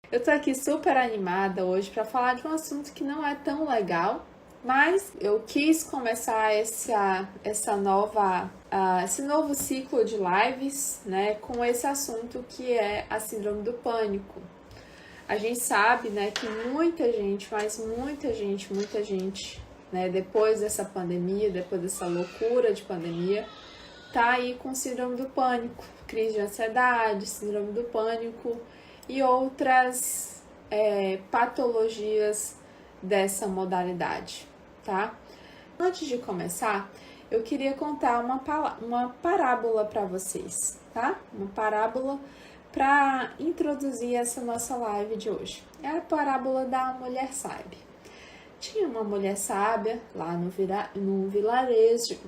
Eu tô aqui super animada hoje para falar de um assunto que não é tão legal, mas eu quis começar esse novo ciclo de lives, né, com esse assunto que é a síndrome do pânico. A gente sabe, né, que muita gente, mas muita gente, né, depois dessa pandemia, depois dessa loucura de pandemia, tá aí com síndrome do pânico, crise de ansiedade, síndrome do pânico e outras patologias dessa modalidade, tá? Antes de começar, eu queria contar uma parábola para vocês, tá? Uma parábola para introduzir essa nossa live de hoje. É a parábola da mulher sábia. Tinha uma mulher sábia lá no vilarejo.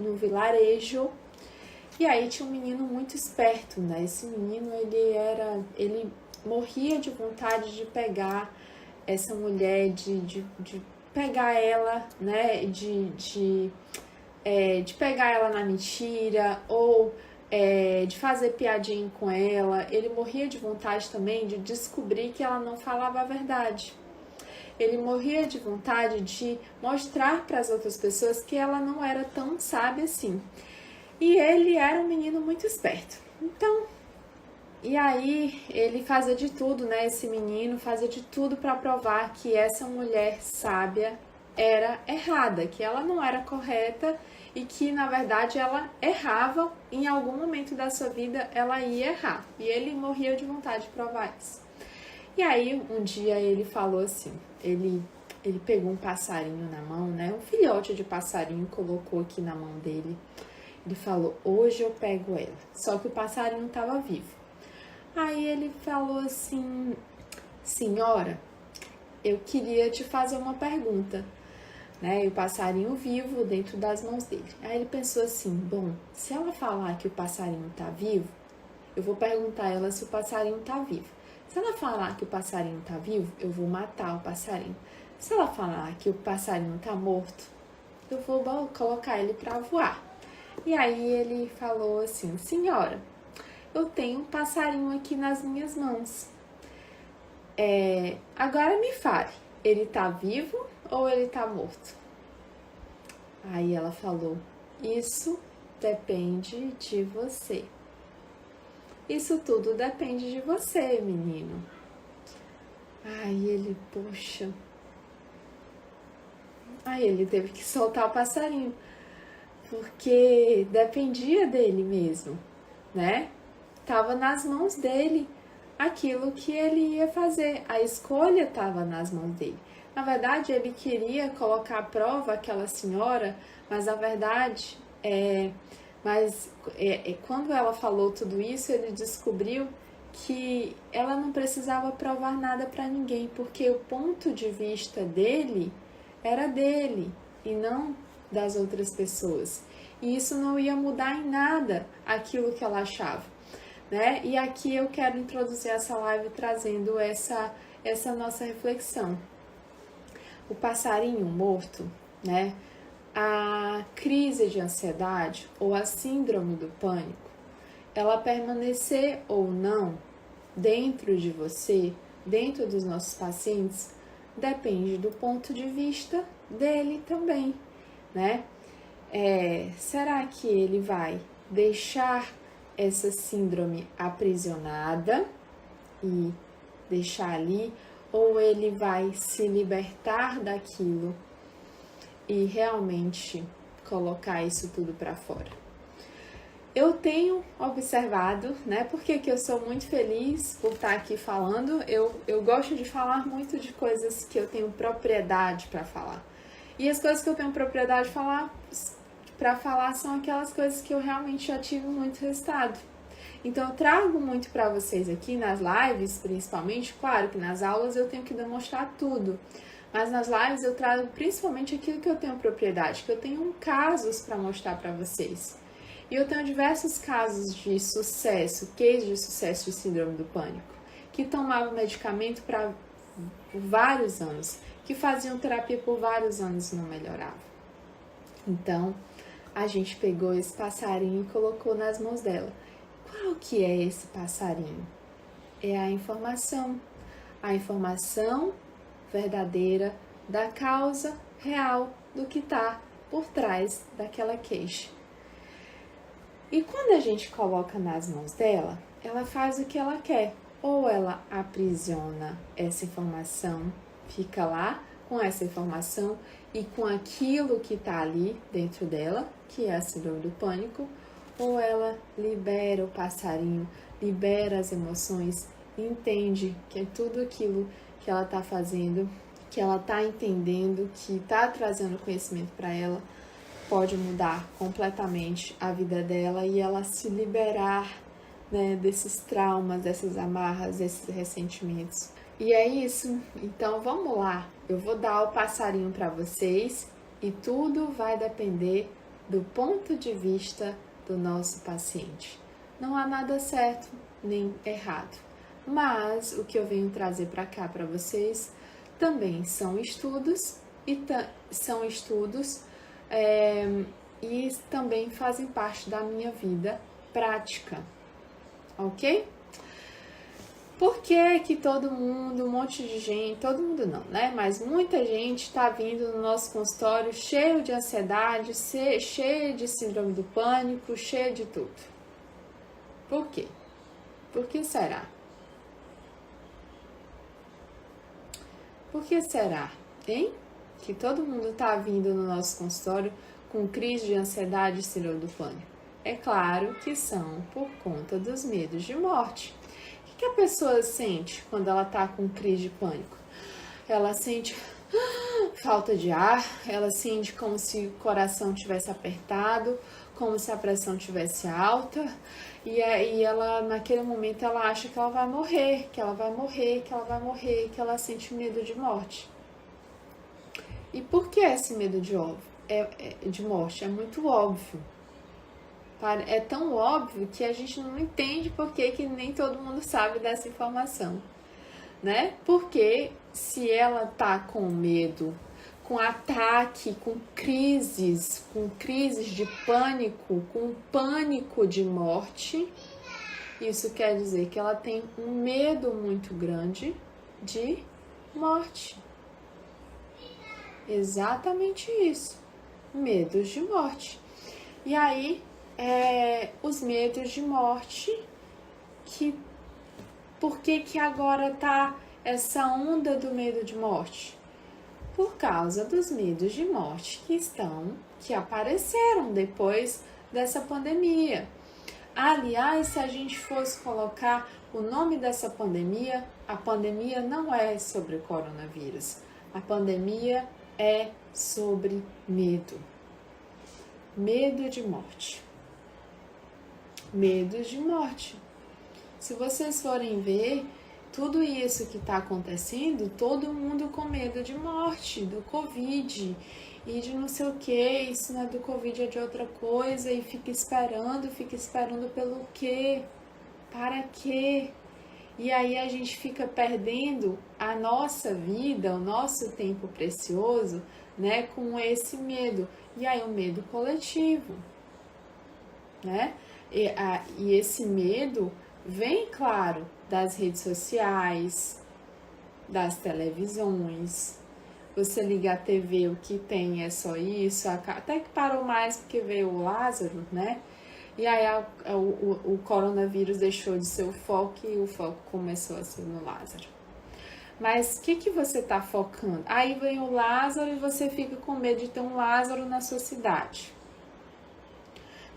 E aí tinha um menino muito esperto, né? Esse menino, ele morria de vontade de pegar essa mulher, de pegar ela, né? De pegar ela na mentira ou de fazer piadinha com ela. Ele morria de vontade também de descobrir que ela não falava a verdade. Ele morria de vontade de mostrar para as outras pessoas que ela não era tão sábia assim. E ele era um menino muito esperto. Então, e aí ele fazia de tudo, né? Esse menino fazia de tudo para provar que essa mulher sábia era errada, que ela não era correta e que na verdade ela errava, em algum momento da sua vida ela ia errar. E ele morria de vontade de provar isso. E aí um dia ele falou assim, ele pegou um passarinho na mão, né? Um filhote de passarinho, colocou aqui na mão dele. Ele falou, hoje eu pego ela. Só que o passarinho estava vivo. Aí ele falou assim, senhora, eu queria te fazer uma pergunta. Né? E o passarinho vivo dentro das mãos dele. Aí ele pensou assim, bom, se ela falar que o passarinho está vivo, eu vou perguntar a ela se o passarinho está vivo. Se ela falar que o passarinho está vivo, eu vou matar o passarinho. Se ela falar que o passarinho está morto, eu vou colocar ele para voar. E aí ele falou assim, senhora, eu tenho um passarinho aqui nas minhas mãos. Agora me fale, ele tá vivo ou ele tá morto? Aí ela falou, isso depende de você. Isso tudo depende de você, menino. Aí ele, poxa. Aí ele teve que soltar o passarinho, porque dependia dele mesmo, né? Tava nas mãos dele aquilo que ele ia fazer, a escolha estava nas mãos dele. Na verdade, ele queria colocar à prova aquela senhora, mas na verdade, quando ela falou tudo isso, ele descobriu que ela não precisava provar nada para ninguém, porque o ponto de vista dele era dele e não das outras pessoas. E isso não ia mudar em nada aquilo que ela achava, né? E aqui eu quero introduzir essa live trazendo essa nossa reflexão. O passarinho morto, né? A crise de ansiedade ou a síndrome do pânico, ela permanecer ou não dentro de você, dentro dos nossos pacientes, depende do ponto de vista dele também, né? Será que ele vai deixar essa síndrome aprisionada e deixar ali, ou ele vai se libertar daquilo e realmente colocar isso tudo para fora? Eu tenho observado, né? Porque que eu sou muito feliz por estar aqui falando. Eu gosto de falar muito de coisas que eu tenho propriedade para falar. E as coisas que eu tenho propriedade para falar são aquelas coisas que eu realmente já tive muito resultado. Então eu trago muito para vocês aqui nas lives, principalmente. Claro que nas aulas eu tenho que demonstrar tudo, mas nas lives eu trago principalmente aquilo que eu tenho propriedade, que eu tenho casos para mostrar para vocês. E eu tenho diversos casos de sucesso, cases de sucesso de síndrome do pânico, que tomavam medicamento por vários anos, que faziam terapia por vários anos e não melhoravam. Então, a gente pegou esse passarinho e colocou nas mãos dela. Qual que é esse passarinho? É a informação. a informação verdadeira da causa real do que está por trás daquela queixa. E quando a gente coloca nas mãos dela, ela faz o que ela quer. Ou ela aprisiona essa informação, fica lá com essa informação e com aquilo que está ali dentro dela, que é a síndrome do pânico, ou ela libera o passarinho, libera as emoções, entende que é tudo aquilo que ela está fazendo, que ela está entendendo, que está trazendo conhecimento para ela, pode mudar completamente a vida dela e ela se liberar, né, desses traumas, dessas amarras, desses ressentimentos. E é isso. Então vamos lá. Eu vou dar o passarinho para vocês e tudo vai depender do ponto de vista do nosso paciente. Não há nada certo nem errado. Mas o que eu venho trazer para cá para vocês também são estudos e também fazem parte da minha vida prática, ok? Por que todo mundo, um monte de gente, todo mundo não, né? Mas muita gente está vindo no nosso consultório cheio de ansiedade, cheio de síndrome do pânico, cheio de tudo. Por quê? Por que será? Por que será, hein? Que todo mundo está vindo no nosso consultório com crise de ansiedade e síndrome do pânico. É claro que são por conta dos medos de morte. O que a pessoa sente quando ela está com crise de pânico? Ela sente falta de ar, ela sente como se o coração tivesse apertado, como se a pressão tivesse alta, e aí ela, naquele momento, ela acha que ela vai morrer, que ela vai morrer, que ela vai morrer, que ela sente medo de morte. E por que esse medo de morte? É muito óbvio. É tão óbvio que a gente não entende por que nem todo mundo sabe dessa informação, né? Porque se ela tá com medo, com ataque, com crises de pânico, com pânico de morte, isso quer dizer que ela tem um medo muito grande de morte. Exatamente isso, medos de morte. E aí, os medos de morte, por que agora tá essa onda do medo de morte? Por causa dos medos de morte que apareceram depois dessa pandemia. Aliás, se a gente fosse colocar o nome dessa pandemia, a pandemia não é sobre o coronavírus. A pandemia é sobre medo. Medo de morte. Medo de morte. Se vocês forem ver, tudo isso que está acontecendo, todo mundo com medo de morte, do Covid, e de não sei o que, isso não é do Covid, é de outra coisa, e fica esperando pelo quê? Para quê? E aí a gente fica perdendo a nossa vida, o nosso tempo precioso, né, com esse medo. E aí o medo coletivo, né? E esse medo vem, claro, das redes sociais, das televisões. Você liga a TV, o que tem é só isso, até que parou mais porque veio o Lázaro, né? E aí o coronavírus deixou de ser o foco e o foco começou a ser no Lázaro. Mas o que você está focando? Aí vem o Lázaro e você fica com medo de ter um Lázaro na sua cidade.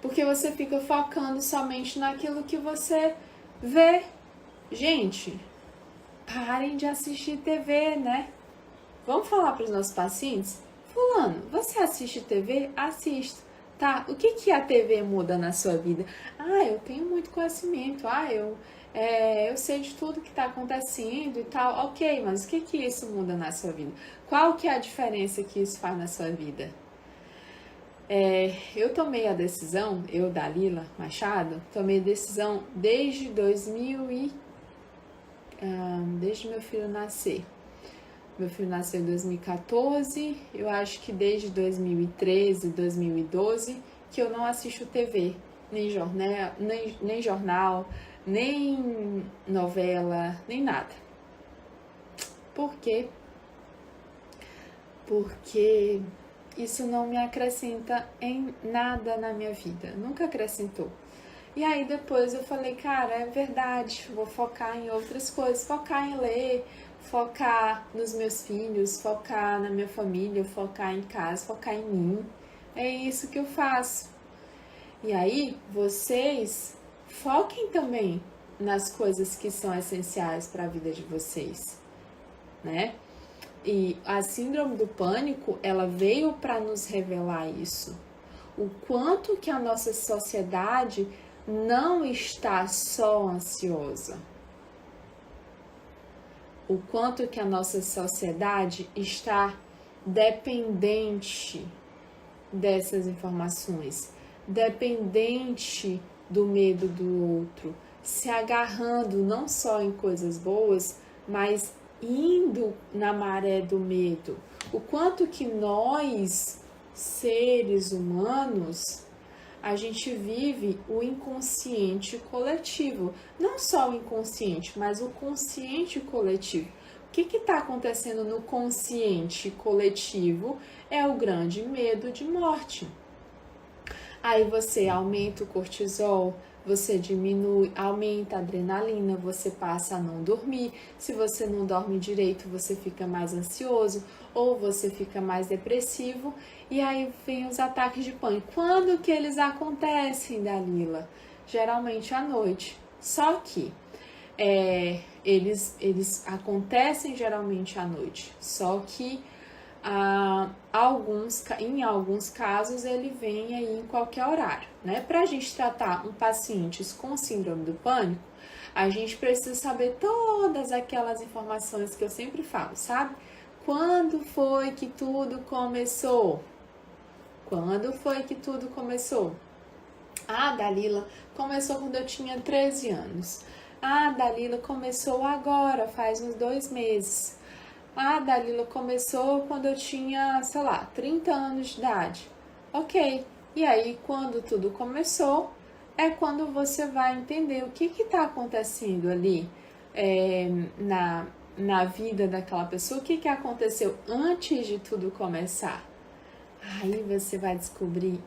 Porque você fica focando somente naquilo que você vê. Gente, parem de assistir TV, né? Vamos falar para os nossos pacientes? Fulano, você assiste TV? Assista. Tá, o que a TV muda na sua vida? Eu tenho muito conhecimento. Eu sei de tudo que está acontecendo e tal. Ok, mas o que isso muda na sua vida? Qual que é a diferença que isso faz na sua vida? Eu tomei a decisão, eu, Dalila Machado, tomei a decisão desde desde meu filho nascer. Meu filho nasceu em 2014, eu acho que desde 2013, 2012, que eu não assisto TV, nem jornal, nem novela, nem nada. Por quê? Porque isso não me acrescenta em nada na minha vida, nunca acrescentou. E aí depois eu falei, cara, é verdade, vou focar em outras coisas, focar em ler, focar nos meus filhos, focar na minha família, focar em casa, focar em mim. É isso que eu faço. E aí vocês foquem também nas coisas que são essenciais para a vida de vocês, né? E a síndrome do pânico, ela veio para nos revelar isso. O quanto que a nossa sociedade não está só ansiosa. O quanto que a nossa sociedade está dependente dessas informações, dependente do medo do outro, se agarrando não só em coisas boas, mas indo na maré do medo. O quanto que nós, seres humanos, a gente vive o inconsciente coletivo. Não só o inconsciente, mas o consciente coletivo. O que está acontecendo no consciente coletivo é o grande medo de morte. Aí você aumenta o cortisol, você diminui, aumenta a adrenalina, você passa a não dormir. Se você não dorme direito, você fica mais ansioso ou você fica mais depressivo. E aí vem os ataques de pânico. Quando que eles acontecem, Dalila? Geralmente à noite. Só que eles acontecem geralmente à noite. Só que em alguns casos ele vem aí em qualquer horário, né? Para a gente tratar pacientes com síndrome do pânico, a gente precisa saber todas aquelas informações que eu sempre falo, sabe? Quando foi que tudo começou? Quando foi que tudo começou? Ah, Dalila, começou quando eu tinha 13 anos. Ah, Dalila, começou agora, faz uns 2 meses. Ah, Dalila, começou quando eu tinha, 30 anos de idade. Ok. E aí, quando tudo começou, é quando você vai entender o que está acontecendo ali na vida daquela pessoa, o que aconteceu antes de tudo começar. Aí você vai descobrir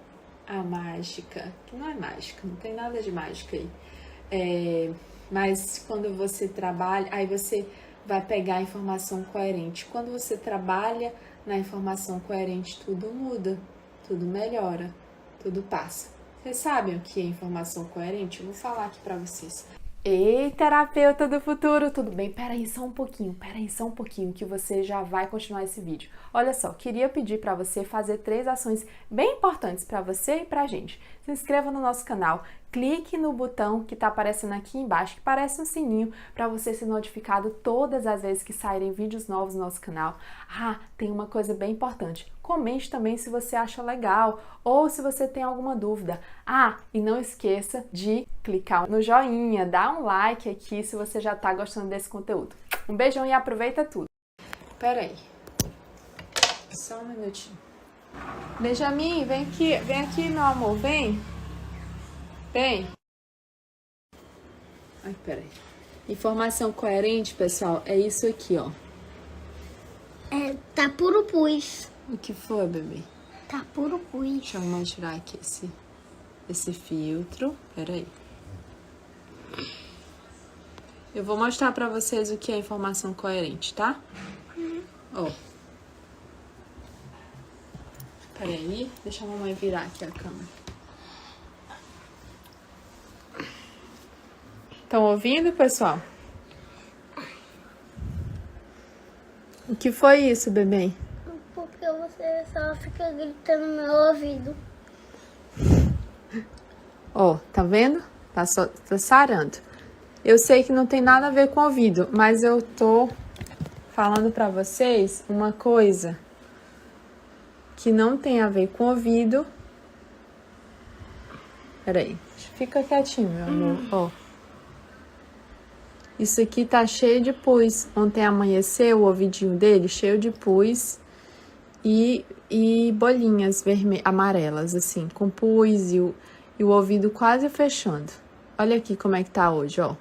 a mágica, que não é mágica, não tem nada de mágica aí. Mas quando você trabalha, aí você vai pegar a informação coerente. Quando você trabalha na informação coerente, tudo muda, tudo melhora, tudo passa. Vocês sabem o que é informação coerente? Eu vou falar aqui pra vocês. Ei, terapeuta do futuro, tudo bem? Peraí só um pouquinho, que você já vai continuar esse vídeo. Olha só, queria pedir para você fazer 3 ações bem importantes para você e pra gente. Se inscreva no nosso canal, clique no botão que tá aparecendo aqui embaixo, que parece um sininho, para você ser notificado todas as vezes que saírem vídeos novos no nosso canal. Ah, tem uma coisa bem importante. Comente também se você acha legal ou se você tem alguma dúvida. Ah, e não esqueça de clicar no joinha, dar um like aqui se você já tá gostando desse conteúdo. Um beijão e aproveita tudo. Pera aí. Só um minutinho. Benjamin, vem aqui, meu amor, vem. Vem. Ai, peraí. Informação coerente, pessoal, é isso aqui, ó. Tá puro pus. O que foi, bebê? Tá puro pus. Deixa eu tirar aqui esse filtro. Peraí. Eu vou mostrar pra vocês o que é informação coerente, tá? Ó. Peraí, deixa a mamãe virar aqui a câmera. Estão ouvindo, pessoal? O que foi isso, bebê? Porque você só fica gritando no meu ouvido. Ó, tá vendo? Tá sarando. Eu sei que não tem nada a ver com ouvido, mas eu tô falando pra vocês uma coisa que não tem a ver com ouvido. Peraí, fica quietinho, meu amor. Ó. Isso aqui tá cheio de pus. Ontem amanheceu o ouvidinho dele cheio de pus e bolinhas amarelas, assim, com pus e o ouvido quase fechando. Olha aqui como é que tá hoje, ó.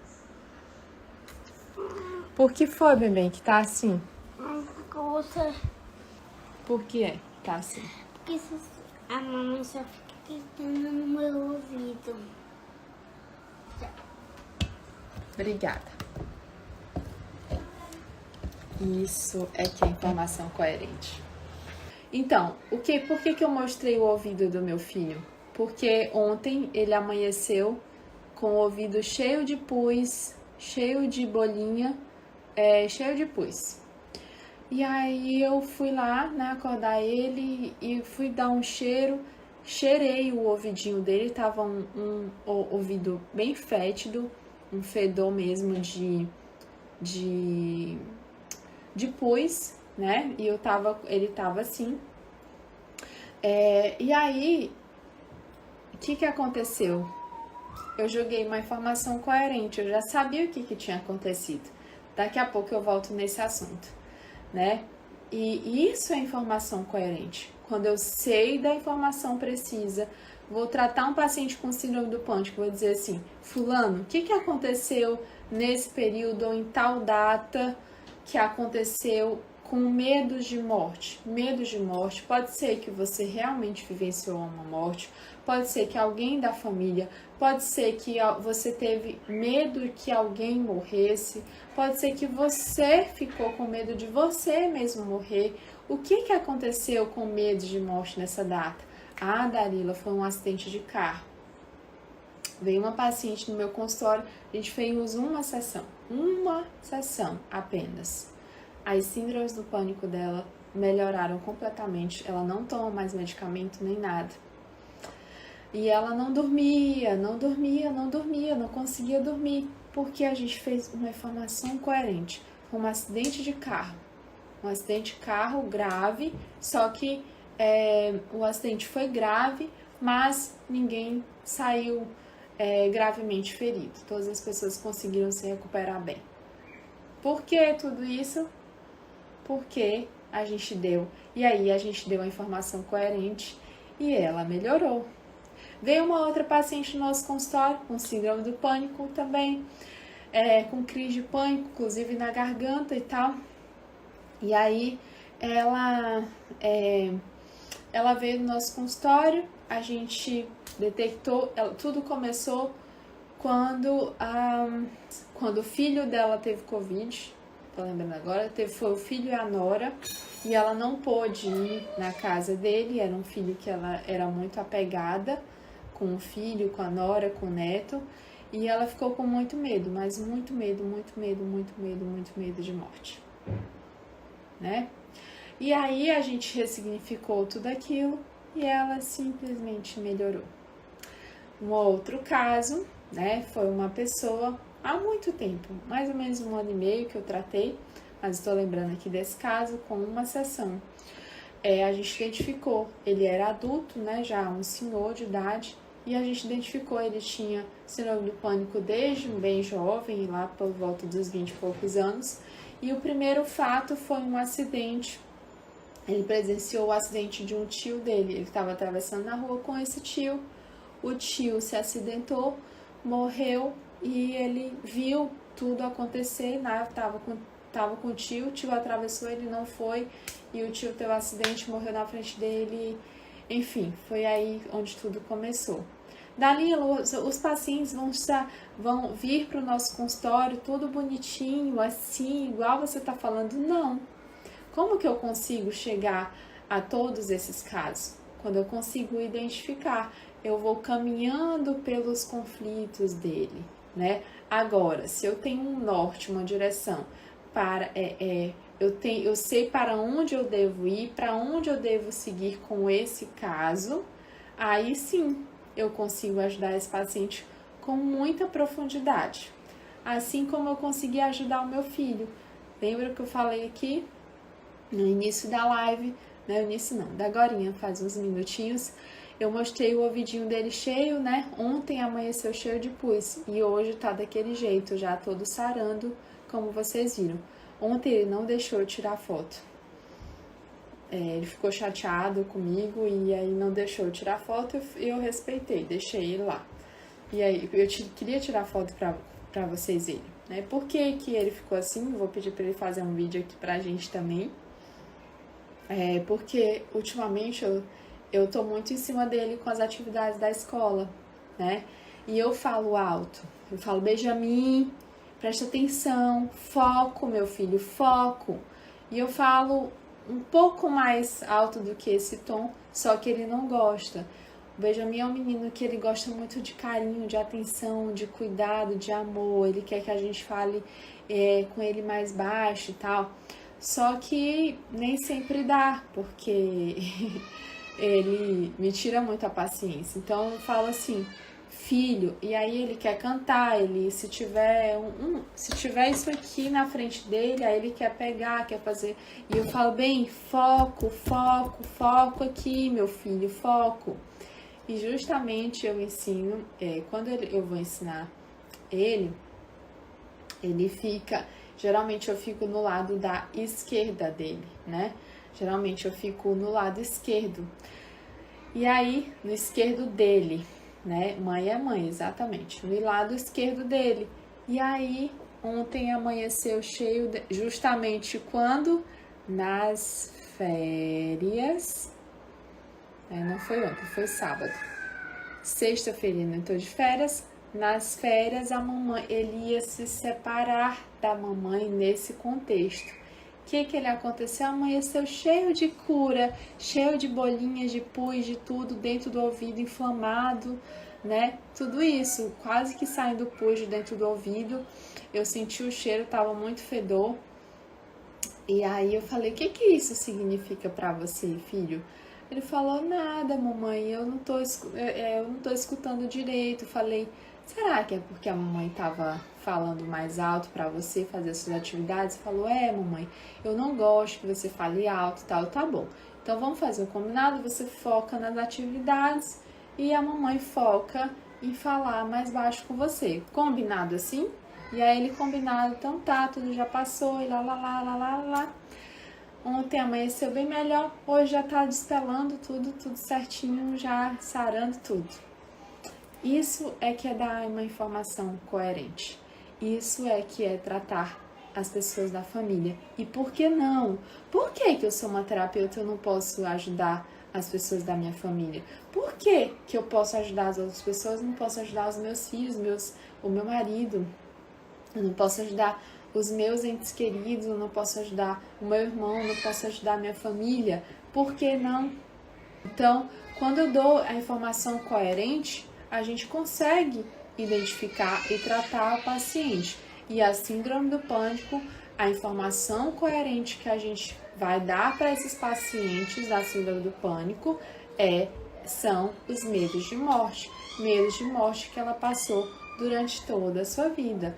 Por que foi, bebê, que tá assim? você. Por que é? Tá assim. Porque a mamãe só fica gritando no meu ouvido. Obrigada. Isso é que é informação coerente. Então, por que eu mostrei o ouvido do meu filho? Porque ontem ele amanheceu com o ouvido cheio de pus, cheio de bolinha, cheio de pus. E aí eu fui lá, né, acordar ele e fui dar um cheiro, cheirei o ouvidinho dele, tava um ouvido bem fétido, um fedor mesmo de pus, né, e ele tava assim. E aí, o que aconteceu? Eu joguei uma informação coerente, eu já sabia o que tinha acontecido. Daqui a pouco eu volto nesse assunto, né? E isso é informação coerente. Quando eu sei da informação precisa, vou tratar um paciente com síndrome do pânico, vou dizer assim, fulano, o que aconteceu nesse período ou em tal data que aconteceu com medos de morte? Medos de morte, pode ser que você realmente vivenciou uma morte, pode ser que alguém da família, pode ser que você teve medo que alguém morresse, pode ser que você ficou com medo de você mesmo morrer. O que aconteceu com medo de morte nessa data? Ah, Dalila, foi um acidente de carro. Veio uma paciente no meu consultório, a gente fez uma sessão apenas. As síndromes do pânico dela melhoraram completamente, ela não toma mais medicamento nem nada. E ela não dormia, não conseguia dormir, porque a gente fez uma informação coerente. Foi um acidente de carro, grave, só que o acidente foi grave, mas ninguém saiu gravemente ferido. Todas as pessoas conseguiram se recuperar bem. Por que tudo isso? Porque a gente deu a informação coerente e ela melhorou. Veio uma outra paciente no nosso consultório com síndrome do pânico também, com crise de pânico, inclusive na garganta e tal. E aí ela veio no nosso consultório, a gente detectou, tudo começou quando o filho dela teve Covid, tô lembrando agora, foi o filho e a nora, e ela não pôde ir na casa dele, era um filho que ela era muito apegada com o filho, com a nora, com o neto, e ela ficou com muito medo, mas muito medo de morte, né? E aí a gente ressignificou tudo aquilo e ela simplesmente melhorou. Um outro caso, né, foi uma pessoa há muito tempo, mais ou menos 1 ano e meio que eu tratei, mas estou lembrando aqui desse caso com uma sessão. A gente identificou, ele era adulto, né, já um senhor de idade, e a gente identificou, ele tinha síndrome do pânico desde bem jovem, lá por volta dos 20 e poucos anos, e o primeiro fato foi um acidente. Ele presenciou o acidente de um tio dele, ele estava atravessando na rua com esse tio, o tio se acidentou, morreu e ele viu tudo acontecer, né? Tava com o tio atravessou, ele não foi, e o tio teve um acidente, morreu na frente dele, enfim, foi aí onde tudo começou. Dali, os pacientes vão vir para o nosso consultório tudo bonitinho, assim, igual você está falando? Não. Como que eu consigo chegar a todos esses casos? Quando eu consigo identificar, eu vou caminhando pelos conflitos dele, né? Agora, se eu tenho um norte, uma direção, eu sei para onde eu devo ir, para onde eu devo seguir com esse caso, aí sim eu consigo ajudar esse paciente com muita profundidade. Assim como eu consegui ajudar o meu filho. Lembra que eu falei aqui no início da live, no início não, da agorinha, faz uns minutinhos, eu mostrei o ouvidinho dele cheio, né? Ontem amanheceu cheio de pus e hoje tá daquele jeito, já todo sarando, como vocês viram. Ontem ele não deixou eu tirar foto. Ele ficou chateado comigo e aí não deixou eu tirar foto e eu respeitei, deixei ele lá. E aí eu queria tirar foto pra vocês verem, né? Por que ele ficou assim? Vou pedir pra ele fazer um vídeo aqui pra gente também. Porque ultimamente eu tô muito em cima dele com as atividades da escola, né? E eu falo alto, eu falo, Benjamin, presta atenção, foco, meu filho, foco. E eu falo um pouco mais alto do que esse tom, só que ele não gosta. O Benjamin é um menino que ele gosta muito de carinho, de atenção, de cuidado, de amor. Ele quer que a gente fale com ele mais baixo e tal. Só que nem sempre dá, porque ele me tira muito a paciência. Então eu falo assim, filho, e aí ele quer cantar, ele se tiver se tiver isso aqui na frente dele, aí ele quer pegar, quer fazer. E eu falo, bem, foco, foco, foco aqui, meu filho, foco. E justamente eu ensino, quando eu vou ensinar ele fica, geralmente eu fico no lado da esquerda dele, né? Geralmente eu fico no lado esquerdo. E aí, no esquerdo dele, né? Mãe é mãe, exatamente. No lado esquerdo dele. E aí, ontem amanheceu cheio, justamente quando? Nas férias. Não foi ontem, foi sábado. Sexta-feira ele entrou de férias. Nas férias, ele ia se separar da mamãe nesse contexto. O que ele aconteceu? Amanheceu cheio de cura, cheio de bolinhas, de pus, de tudo dentro do ouvido, inflamado, né? Tudo isso, quase que saindo pus de dentro do ouvido. Eu senti o cheiro, tava muito fedor. E aí eu falei, o que isso significa para você, filho? Ele falou, nada, mamãe, eu não tô escutando direito. Falei, será que é porque a mamãe tava falando mais alto para você fazer as suas atividades? Falou, mamãe, eu não gosto que você fale alto e tal. Tá bom, então vamos fazer um combinado, você foca nas atividades e a mamãe foca em falar mais baixo com você. Combinado assim? E aí ele combinado, então tá, tudo já passou, e lá. Ontem amanheceu bem melhor, hoje já tá despelando tudo certinho, já sarando tudo. Isso é que é dar uma informação coerente. Isso é que é tratar as pessoas da família. E por que não? Por que eu sou uma terapeuta e eu não posso ajudar as pessoas da minha família? Por que eu posso ajudar as outras pessoas e não posso ajudar os meus filhos, o meu marido? Eu não posso ajudar os meus entes queridos, eu não posso ajudar o meu irmão, eu não posso ajudar a minha família. Por que não? Então, quando eu dou a informação coerente, a gente consegue identificar e tratar o paciente. E a síndrome do pânico, a informação coerente que a gente vai dar para esses pacientes da síndrome do pânico são os medos de morte. Medos de morte que ela passou durante toda a sua vida.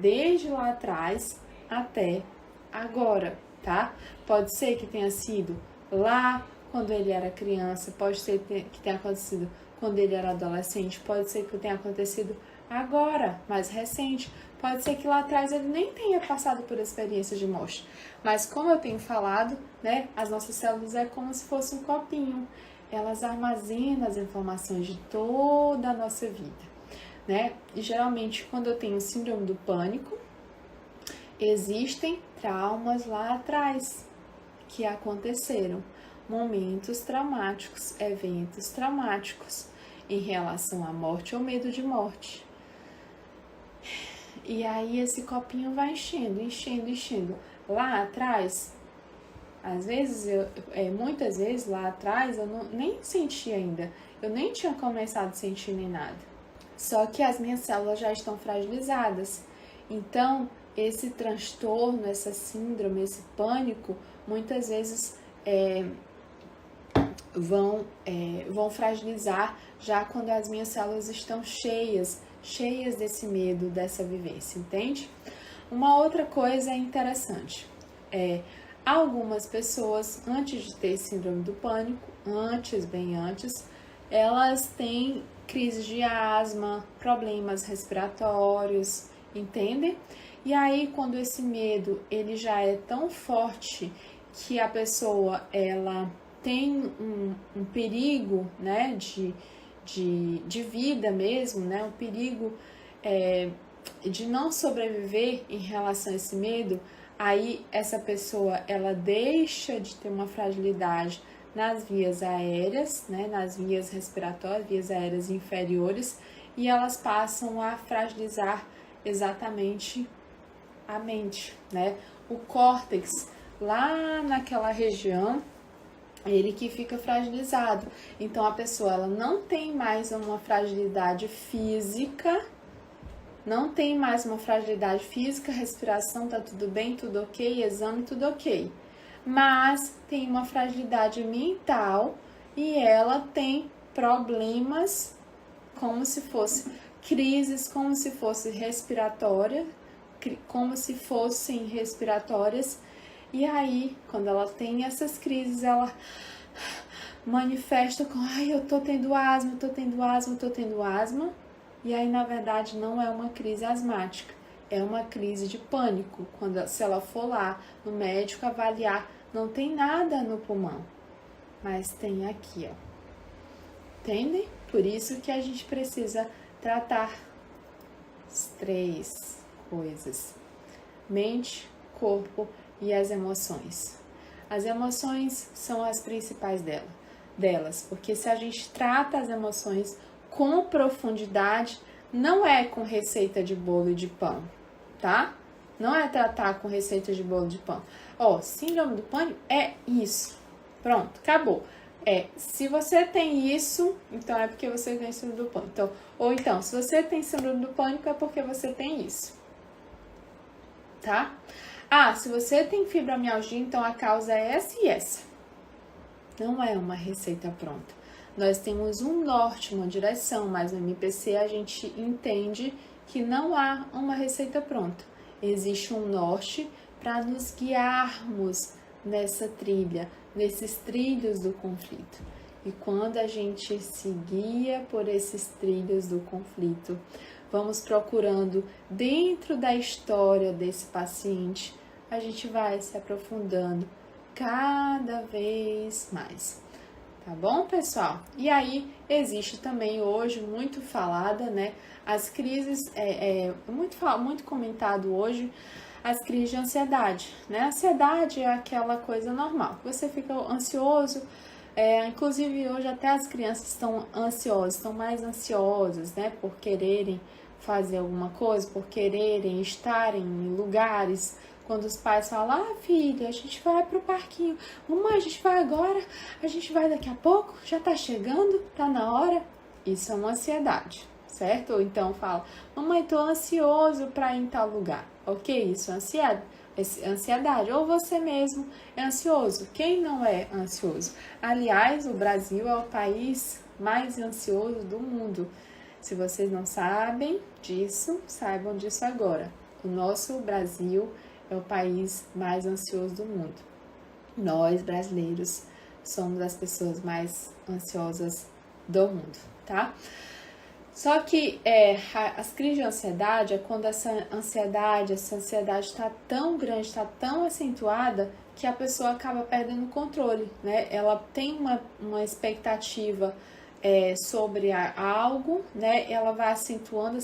Desde lá atrás até agora, tá? Pode ser que tenha sido lá quando ele era criança, pode ser que tenha acontecido quando ele era adolescente, pode ser que tenha acontecido agora, mais recente, pode ser que lá atrás ele nem tenha passado por experiência de morte. Mas como eu tenho falado, né, as nossas células é como se fosse um copinho, elas armazenam as informações de toda a nossa vida. Né? E geralmente quando eu tenho síndrome do pânico, existem traumas lá atrás que aconteceram, momentos traumáticos, eventos traumáticos em relação à morte ou medo de morte. E aí esse copinho vai enchendo. Lá atrás, às vezes, muitas vezes lá atrás eu nem senti ainda, eu nem tinha começado a sentir nem nada. Só que as minhas células já estão fragilizadas. Então, esse transtorno, essa síndrome, esse pânico, muitas vezes vão fragilizar já quando as minhas células estão cheias desse medo, dessa vivência, entende? Uma outra coisa interessante algumas pessoas, antes de ter síndrome do pânico, bem antes, elas têm crise de asma, problemas respiratórios, entende? E aí, quando esse medo ele já é tão forte que a pessoa ela tem um perigo, né, de vida mesmo, né, um perigo de não sobreviver em relação a esse medo, Aí essa pessoa, ela deixa de ter uma fragilidade nas vias aéreas, né, nas vias respiratórias, vias aéreas inferiores, e elas passam a fragilizar exatamente a mente, né? O córtex, lá naquela região, ele que fica fragilizado. Então a pessoa, ela não tem mais uma fragilidade física, respiração tá tudo bem, tudo ok, exame tudo ok. Mas tem uma fragilidade mental e ela tem problemas como se fosse crises, como se fosse respiratória, como se fossem respiratórias. E aí, quando ela tem essas crises, ela manifesta com, ai, eu tô tendo asma, tô tendo asma, tô tendo asma. E aí, na verdade, não é uma crise asmática, é uma crise de pânico. Se ela for lá no médico avaliar, não tem nada no pulmão, mas tem aqui, ó. Entendem? Por isso que a gente precisa tratar as 3 coisas: mente, corpo e as emoções. As emoções são as principais delas, porque se a gente trata as emoções com profundidade, não é com receita de bolo e de pão, tá? Não é tratar com receita de bolo de pão. Ó, síndrome do pânico é isso. Pronto, acabou. Se você tem isso, então é porque você tem síndrome do pânico. Então, se você tem síndrome do pânico, é porque você tem isso. Tá? Se você tem fibromialgia, então a causa é essa e essa. Não é uma receita pronta. Nós temos um norte, uma direção, mas no MPC a gente entende que não há uma receita pronta. Existe um norte para nos guiarmos nessa trilha, nesses trilhos do conflito. E quando a gente se guia por esses trilhos do conflito, vamos procurando dentro da história desse paciente, a gente vai se aprofundando cada vez mais. Tá bom, pessoal? E aí, existe também hoje, muito falada, né? As crises, muito comentado hoje, as crises de ansiedade, né? A ansiedade é aquela coisa normal, você fica ansioso, inclusive hoje até as crianças estão ansiosas, estão mais ansiosas, né? Por quererem fazer alguma coisa, por quererem estarem em lugares. Quando os pais falam, filha, a gente vai pro parquinho. Mamãe, a gente vai agora, a gente vai daqui a pouco, já tá chegando, tá na hora. Isso é uma ansiedade, certo? Ou então fala, mamãe, tô ansioso pra ir em tal lugar. Ok, isso é ansiedade. Ou você mesmo é ansioso. Quem não é ansioso? Aliás, o Brasil é o país mais ansioso do mundo. Se vocês não sabem disso, saibam disso agora. O nosso Brasil é o país mais ansioso do mundo. Nós, brasileiros, somos as pessoas mais ansiosas do mundo, tá? Só que as crises de ansiedade é quando essa ansiedade está tão grande, está tão acentuada, que a pessoa acaba perdendo o controle, né? Ela tem uma expectativa sobre algo, né? Ela vai acentuando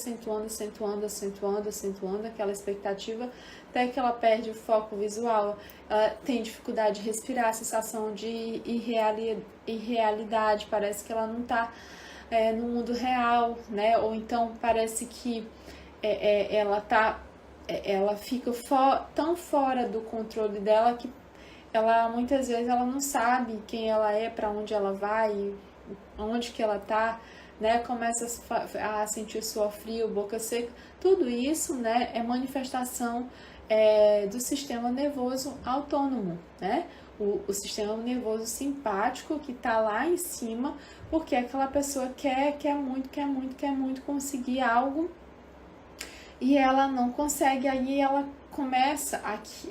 aquela expectativa, até que ela perde o foco visual, ela tem dificuldade de respirar, a sensação de irrealidade, parece que ela não está no mundo real, né? Ou então parece que ela fica tão fora do controle dela que ela muitas vezes ela não sabe quem ela é, para onde ela vai, onde que ela tá, né? Começa a sentir suor frio, boca seca. Tudo isso, né, é manifestação do sistema nervoso autônomo, né? O sistema nervoso simpático que tá lá em cima, porque aquela pessoa quer muito conseguir algo e ela não consegue. Aí ela começa,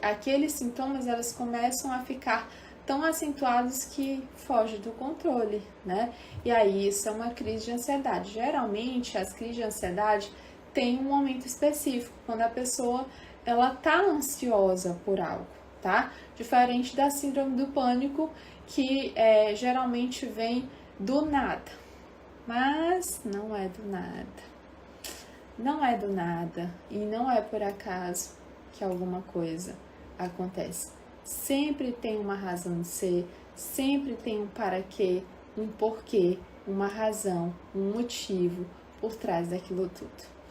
aqueles sintomas, elas começam a ficar tão acentuados que foge do controle, né? E aí isso é uma crise de ansiedade. Geralmente as crises de ansiedade têm um momento específico, quando a pessoa ela tá ansiosa por algo, tá? Diferente da síndrome do pânico, que geralmente vem do nada. Mas não é do nada. Não é do nada e não é por acaso que alguma coisa acontece. Sempre tem uma razão de ser, sempre tem um para quê, um porquê, uma razão, um motivo por trás daquilo tudo.